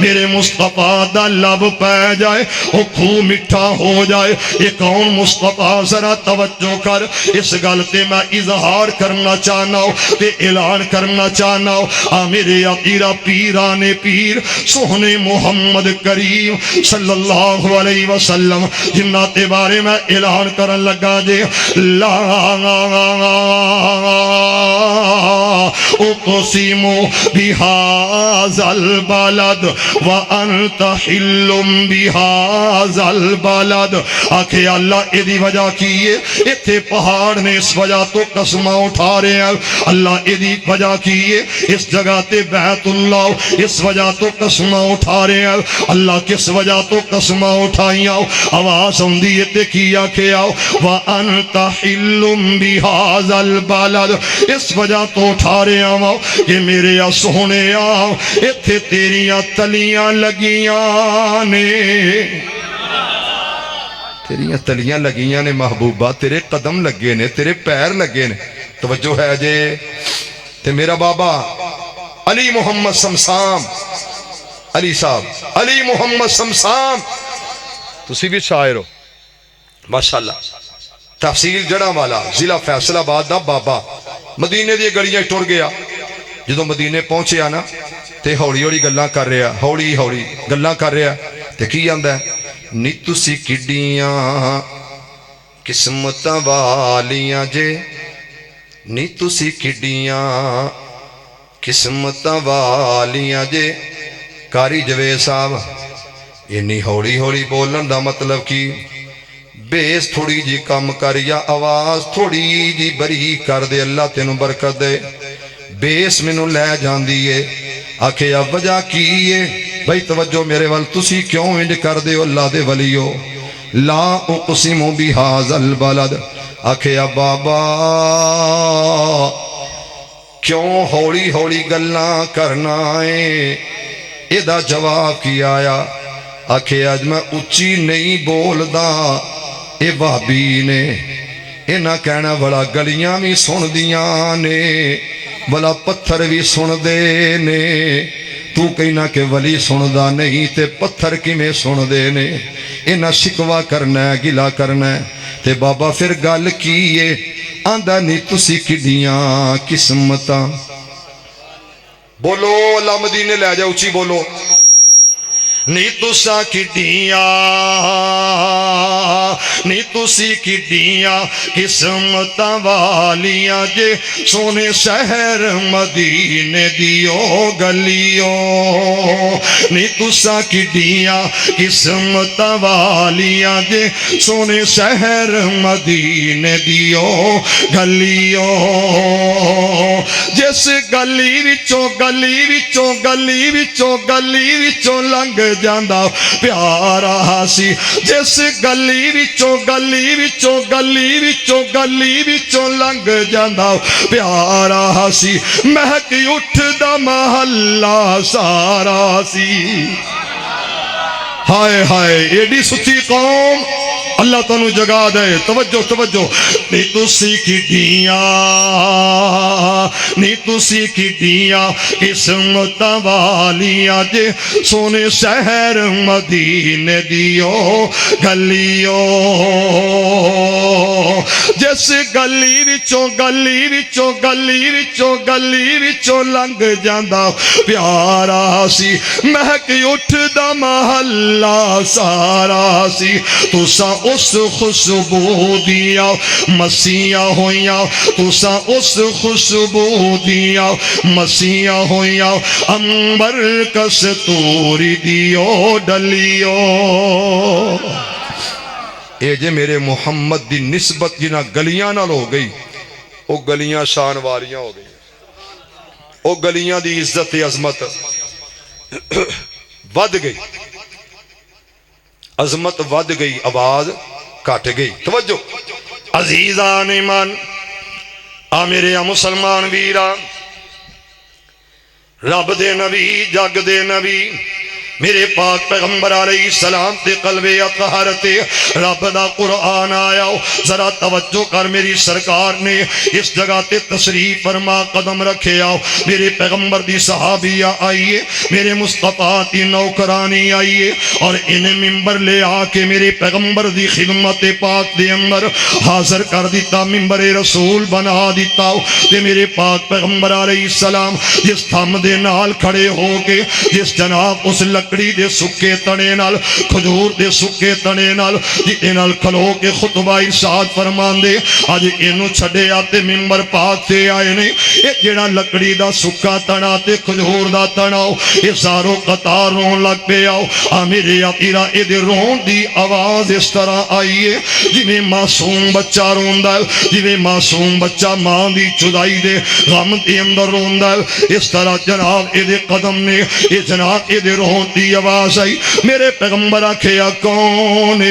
A: میرے مصطفیٰ دا لب پہ جائے وہ خوہ میٹھا ہو جائے. یہ کون مصطفیٰ؟ ذرا توجہ کر, اس گل تے میں اظہار کرنا چاہنا ہوں تے اعلان کرنا چاہنا ہوں. میرے آقا پیران پیر سوہنے محمد کریم صلی اللہ علیہ وسلم جنہ تے بارے میں اعلان کرن لگا جے. لا اقسم بهذا البلد وانت حل بهذا البلد. آکھے اللہ ایدی وجہ کی ہے اتھے پہاڑ نے اس وجہ تو قسمہ اٹھا رہے ہیں. اللہ ایدی وجہ کی ہے اس جگہ تے بیت اللہ اس وجہ تو قسمہ اٹھا رہے ہیں. اللہ کس وجہ تو قسمہ اٹھائیں آؤ آواز ہوندی ہے تے کیا کہ آؤ وانت حل بهذا البلد اس وجہ تو اٹھا رہے آؤ کہ میرے سونے آؤ اتھے تیریاں تلیاں لگیاں نے.
C: تیریاں تلیاں لگیاں نے محبوبہ, تیرے قدم لگے نے, تیرے پیر لگے نے. توجہ ہے جے. تے میرا بابا علی محمد سمسام علی صاحب علی محمد سمسام تسی بھی شاعر ہو ماشاءاللہ. تحصیل جڑا والا ضلع فیصل آباد دا بابا مدینے دی گلیاں ٹر گیا. جدو مدینے پہنچیا نا تے ہولی ہولی گلاں کر رہا, ہولی ہولی گلاں کر رہا تے کی آندا ہے نی تسی کڈیاں قسمتاں والیاں جے, نی تسی کڈیاں قسمتاں والیاں جے. کاری جوید صاحب انی ہولی ہولی بولن دا مطلب کی بیس تھوڑی جی کم کر یا آواز تھوڑی جی بری کر دے, اللہ تینوں برکت دے. بیس مینوں لے جان دیئے. آکھے اب وجہ کیے بھئی توجہ میرے وال تسی کیوں انج کر دے اللہ دے ولیو. لا اقسم بهذا البلد. آکھے اب بابا کیوں ہولی ہولی گلاں کرنا ہے؟ ایدہ جواب کی آیا. آکھے آج میں اچھی نہیں بول دا اے بابی نے اینا کہنا بڑا گلیاں بھی سن دیاں نے بڑا پتھر بھی سن دے نے. تو کہنا کہ ولی سن دا نہیں تے پتھر کی میں سن دے نے. اینا شکوا کرنا ہے گلا کرنا ہے. تے بابا پھر گل کیے آندہ نہیں تسی کڈیاں قسمتاں. بولو اللہ مدینے لے جاؤ اچھی بولو. نی تسا کڈیاں نی تسی کڈیاں قسمتاں والیاں جے سونے شہر مدینے دیو گلیوں. نی تسا کڈیاں قسمتاں والیاں جے سونے شہر مدینے دیو گلیوں. جس گلی وچوں گلی وچوں گلی وچوں گلی وچوں لنگ جاندہ پیارا سی. جس گلی وچوں گلی وچوں گلی وچوں گلی وچوں لنگ جاندہ پیارا سی. مہک اٹھ دا محلہ سارا سی. ہائے ہائے ایڈی سچی قوم اللہ تنو جگا دے. توجہ توجہ. نی تسی کڈیاں نی تسی کڈیاں قسمتاں والیاں جے سونے شہر مدینے دیو گلیوں. جس گلی وچوں گلی وچوں گلی وچوں گلی وچوں لنگ جاندہ پیارا سی. مہک اٹھ دا محلہ سارا سی. تساں اس خوشبو دیا مسیح ہویاں تساں اس خوشبو دیا مسیح ہویاں امبر کستوری دیو ڈلیو. اے جے میرے محمد دی نسبت جنہ گلیاں نال ہو گئی او گلیاں شان والیاں ہو گئی. او گلیاں دی عزت عظمت ود گئی, عظمت ود گئی, آواز کٹ گئی. توجہ عزیزان ایمان آ میرے مسلمان ویران رب دے نبی جگ دے نبی
A: میرے پاک پیغمبر علیہ السلام تے قلب اطہر تے رب دا قرآن آیا ذرا توجہ کر میری سرکار نے اس جگہ تے تشریف فرما قدم رکھے آؤ میرے پیغمبر دی صحابیہ آئیے میرے مصطفیٰ دی نوکرانی آئیے اور انہیں ممبر لے آ کے میرے پیغمبر دی خدمت پاک دے اندر حاضر کر دیتا ممبر رسول بنا دیتا تے میرے پاک پیغمبر علیہ السلام جس تھم دے نال کھڑے ہو کے جس جناب اس لکڑی دے سکے تنے نال کھجور دے سکے تنے نال جتے نال کھلو کے خطبہ ارشاد فرمان دے آج اینو چھڑے آتے ممبر پاک تے آئے نے اے جڑا لکڑی دا سکا تنا تے کھجور دا تناؤ اے سارو قطار رون لگ پہ آؤ میرے آقیرہ اے دے رون دی آواز اس طرح آئیے جویں معصوم بچہ روندہ جویں معصوم بچہ ماں دی چدائی دے غم دی اندر روندہ اس طرح جناب اے دے قدم نے اے جناب اے دے رون دی آواز آئی میرے پیغمبر آکھیا کون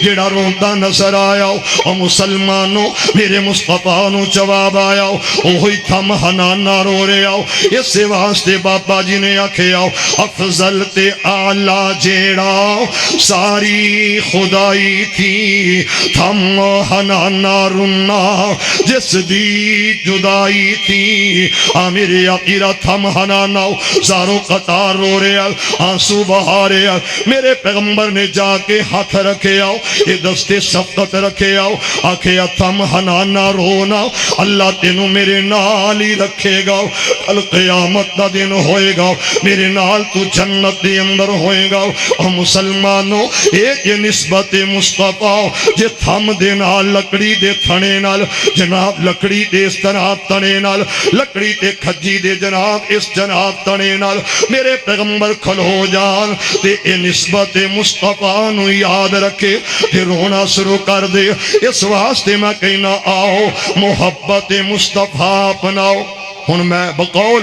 A: جڑا روندا نظر آیا او مسلمانوں میرے مصطفیٰ نو جواب آیا اوہی تھم حنانا رو رہے آؤ اس واسطے بابا جی نے آکھیا افضل تے اعلیٰ جیڑا ساری خدائی تھی تھم حنانا رنا جس دی جدائی تھی میرے آقیرہ تھم حنانا ساروں قطار رو رہے آنسو بہا رہے میرے پیغمبر نے جا کے ہاتھ رکھے آؤ یہ دستے شفقت رکھے آؤ آکھیا تھم حنانا رونا اللہ تینوں میرے نال ہی رکھے گا القیامت دا دن ہوئے گا میرے نال تو جنت دے اندر ہوئے گا اور مسلمانوں ایک یہ نسبت مصطفیٰ جے تھم دے نال لکڑی دے تھنے نال جناب لکڑی دے اس جناب تنے نال لکڑی دے کھجی دے جناب اس جناب تنے نال میرے پیغمبر کھلو جان تے اے نسبت مصطفیٰ نو یاد رکھے تے رونا شروع کر دے اس واسطے میں کہنا آؤ محبت مصطفیٰ اپناؤ ہن میں بقول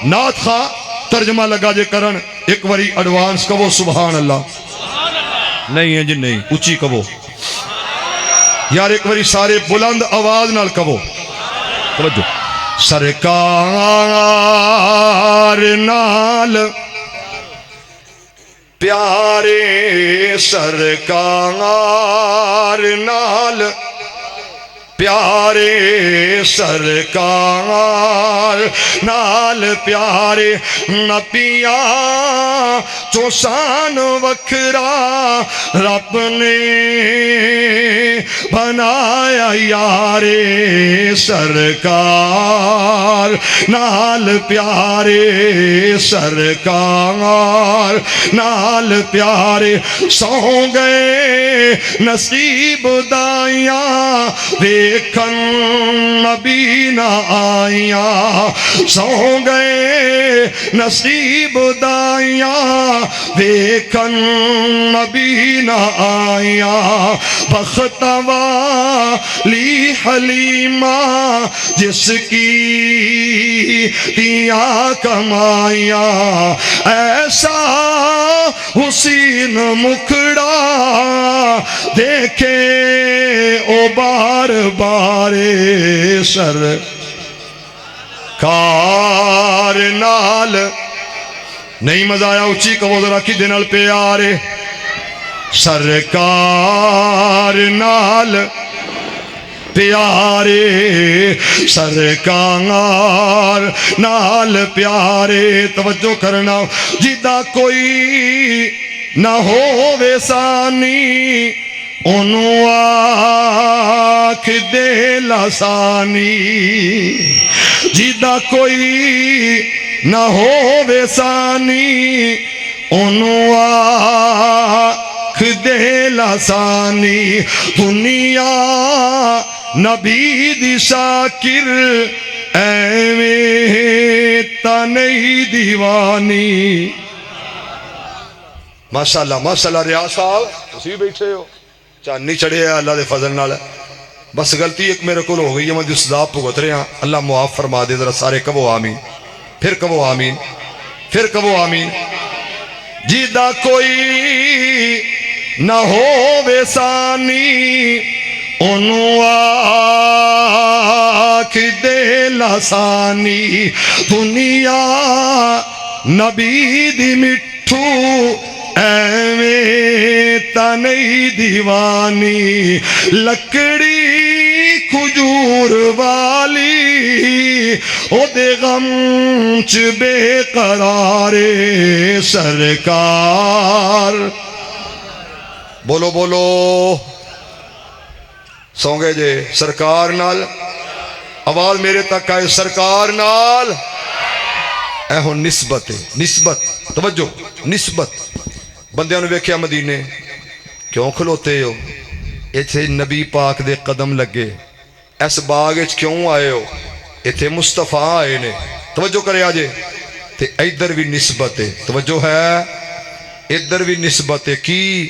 A: نعت خواہ ترجمہ لگا جے کرن ایک واری ایڈوانس کہو سبحان اللہ نہیں ہے جی نہیں اچھی کہو یار ایک واری سارے بلند آواز نال کہو توجہ سرکار نال پیارے سرکار نال پیارے سرکار نال پیارے نبیاں چوسان وکھرا رب نے بنایا یارے سرکار نال پیارے سرکار نال پیارے سو گئے نصیب دائیاں دیکھن نبی نہ آئیاں سو گئے نصیب دائیاں دیکھن نبی نہ آئیاں بخت والی حلیمہ جس کی دیا کمائیاں ایسا حسین مکھڑا دیکھے او بار بارے سر کار نال نہیں مزہ آیا اچھی کہو ذرا کی دنال پیارے سرکار نال پیارے سرکار نال پیارے توجہ کرنا جدہ کوئی نہ ہو ویسانی انہوں آکھ دے لسانی جدہ کوئی نہ ہو ویسانی انہوں آکھ دے لسانی دنیا نبی دی شاکر ایویں تنہی دیوانی ماشاءاللہ ریاض صاحب اسی بیٹھے ہو چاندنی چڑھے ہیں اللہ دے فضل نال بس غلطی ایک میرے کو ہو گئی ہے میں جو سزا بھگت رہے ہیں اللہ معاف فرما دے ذرا سارے کہو آمین پھر کہو آمین پھر کہو آمین جیدہ کوئی نہ ہو ویسانی انہوں آکھ دے لسانی دنیا نبی دی مٹی ਮਿੱਠੂ ਐਵੇਂ ਤਾਂ ਨਹੀਂ ਦੀਵਾਨੀ ਲੱਕੜੀ ਖਜੂਰ ਵਾਲੀ ਉਹਦੇ ਗਮ ਚ ਬੇਕਰਾਰੇ ਸਰਕਾਰ
C: ਬੋਲੋ ਬੋਲੋ ਸੌਂ ਗਏ ਜੇ ਸਰਕਾਰ ਨਾਲ ਆਵਾਜ਼ ਮੇਰੇ ਤੱਕ ਆਏ ਸਰਕਾਰ ਨਾਲ ਇਹ ਹੁਣ ਨਿਸਬਤ ਹੈ ਨਿਸਬਤ ਤਵੱਜੋ ਨਿਸਬਤ ਬੰਦਿਆਂ ਨੂੰ ਵੇਖਿਆ ਮਦੀਨੇ ਕਿਉਂ ਖਲੋਤੇ ਹੋ ਇੱਥੇ ਨਬੀ ਪਾਕ ਦੇ ਕਦਮ ਲੱਗੇ ਇਸ ਬਾਗ ਵਿੱਚ ਕਿਉਂ ਆਏ ਹੋ ਇੱਥੇ ਮੁਸਤਫਾ ਆਏ ਨੇ ਤਵੱਜੋ ਕਰਿਆ ਜੇ ਤੇ ਇੱਧਰ ਵੀ ਨਿਸਬਤ ਹੈ ਤਵੱਜੋ ਹੈ ਇੱਧਰ ਵੀ ਨਿਸਬਤ ਹੈ ਕੀ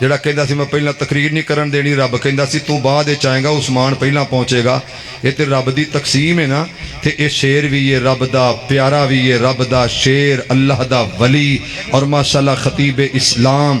C: ਜਿਹੜਾ ਕਹਿੰਦਾ ਸੀ ਮੈਂ ਪਹਿਲਾਂ ਤਕਰੀਰ ਨਹੀਂ ਕਰਨ ਦੇਣੀ ਰੱਬ ਕਹਿੰਦਾ ਸੀ ਤੂੰ ਬਾਅਦ ਵਿੱਚ ਆਏਗਾ ਉਸਮਾਨ ਪਹਿਲਾਂ ਪਹੁੰਚੇਗਾ ਇਹ ਤੇ ਰੱਬ ਦੀ ਤਕਸੀਮ ਹੈ ਨਾ ਤੇ ਇਹ ਸ਼ੇਰ ਵੀ ਇਹ ਰੱਬ ਦਾ ਪਿਆਰਾ ਵੀ ਇਹ ਰੱਬ ਦਾ ਸ਼ੇਰ ਅੱਲਾਹ ਦਾ ਵਲੀ ਔਰ ਮਾਸ਼ਾਅੱਲਾ ਖਤੀਬ ਇਸਲਾਮ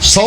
C: 100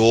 C: 2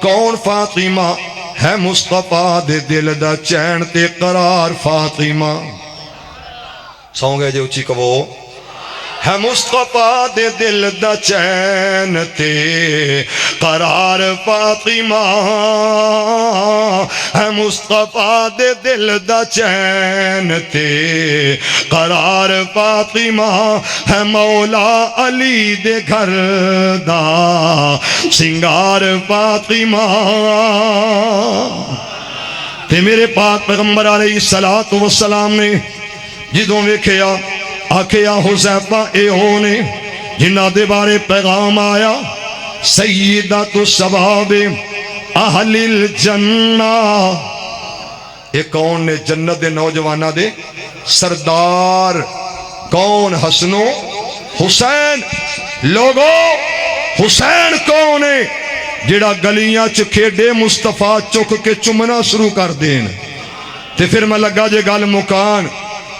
A: کون فاطمہ ہے مصطفیٰ دے دل دا چین تے قرار فاطمہ
C: سو گئے جی اچھی کہو
A: ہے مصطفیٰ دے دل دا چین تے قرار فاطمہ ہے مصطفیٰ دے دل دا چین تے قرار فاطمہ ہے مولا علی دے گھر دا سنگار فاطمہ تے میرے پاک پیغمبر علیہ السلام نے جدوں ویکھیا آکھیا حذیفہ اے ہونے جنہ دے بارے پیغام آیا سیدۃ الشباب اہل الجنہ اے کون نے جنت دے نوجوانہ دے سردار کون حسن و حسین لوگو حسین کون ہے جڑا گلیاں چ کھیڈے مصطفیٰ چک کے چمنا شروع کر دین تے پھر میں لگا جے گل مکان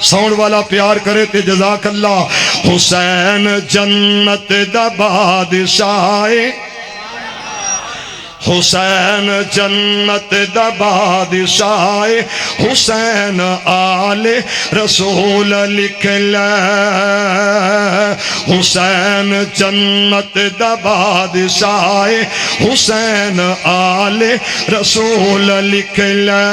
A: ساؤنڈ والا پیار کرے تے جزاک اللہ حسین جنت دا بادشاہ حسین جنت دا بادشاہ حسین آل رسول لکھ لے حسین جنت دا بادشاہ حسین آل رسول لکھ لے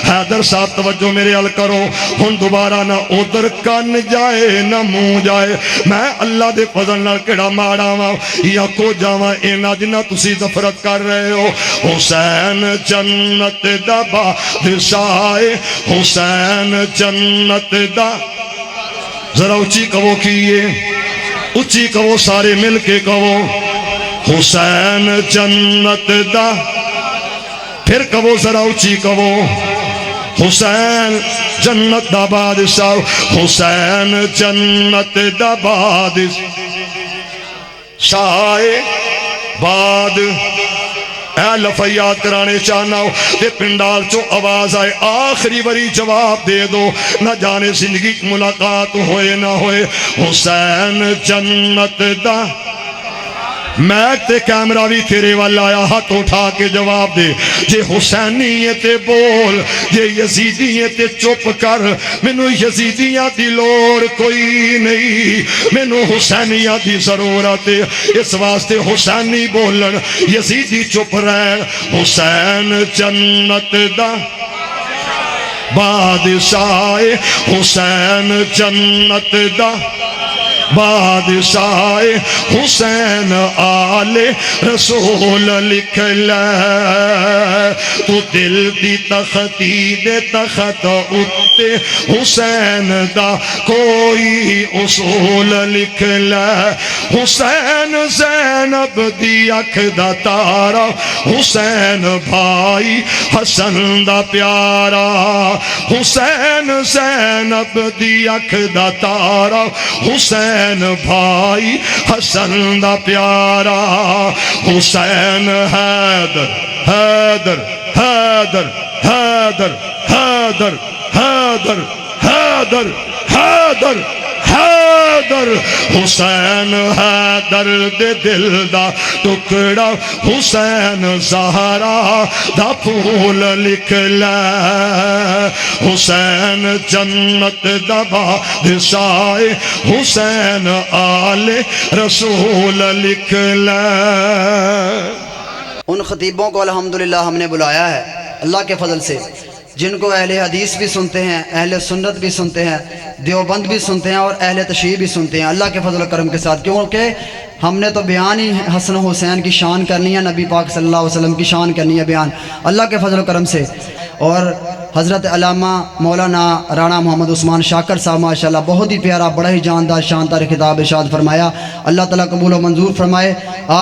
A: حیدر صاحب توجہ میرے حل کرو ہن دوبارہ نہ ادھر کن جائے نہ منہ جائے میں اللہ دے فضل نال کیڑا ماڑا وا یا کو جاواں اینا جنہ تسی نفرت کر رہے ہو حسین جنت دا بادشاہ حسین جنت دا ذرا اچھی کہو کیے اچھی کہو سارے مل کے کہو حسین جنت دا پھر کہو ذرا اچھی کہو حسین جنت دا بادشاہ حسین جنت دا بادشاہ بعد اے لفیات کرانے چاہنا ہو تے پنڈال چو آواز آئے آخری بری جواب دے دو نہ جانے زندگی ملاقات ہوئے نہ ہوئے حسین جنت دا میں تے کیمرہ بھی تیرے والا آیا ہاتھ اٹھا کے جواب دے جے حسینی تے بول جے یزیدی تے چپ کر مینوں یزیدیاں دی لوڑ کوئی نہیں مینوں حسینیاں دی ضرورت اس واسطے حسینی بولن یزیدی چپ رہن حسین جنت دا بادشاہ حسین جنت دا بادشاہ حسین آل رسول لکھ لے تو دل دی تختی دے تخت اتے حسین دا کوئی اصول لکھ لے حسین زینب دی اکھ دا تارا حسین بھائی حسن دا پیارا حسین زینب دی اکھ دا تارا حسین بھائی حسن دا پیارا حسین حیدر حیدر حیدر حیدر حیدر حیدر حیدر حیدر حیدر حسین حیدر دے دل دا ٹکڑا حسین زہرا دا پھول لکھ لے حسین جنت دا بادشاہ حسین آل رسول لکھ لے
D: ان خطیبوں کو الحمدللہ ہم نے بلایا ہے اللہ کے فضل سے جن کو اہل حدیث بھی سنتے ہیں اہل سنت بھی سنتے ہیں دیوبند بھی سنتے ہیں اور اہل تشیع بھی سنتے ہیں اللہ کے فضل و کرم کے ساتھ کیونکہ ہم نے تو بیان ہی حسن و حسین کی شان کرنی ہے نبی پاک صلی اللہ علیہ وسلم کی شان کرنی ہے بیان اللہ کے فضل و کرم سے اور حضرت علامہ مولانا رانا محمد عثمان شاکر صاحب ماشاءاللہ بہت ہی پیارا بڑا ہی جاندار شاندار خطاب ارشاد فرمایا اللہ تعالیٰ قبول و منظور فرمائے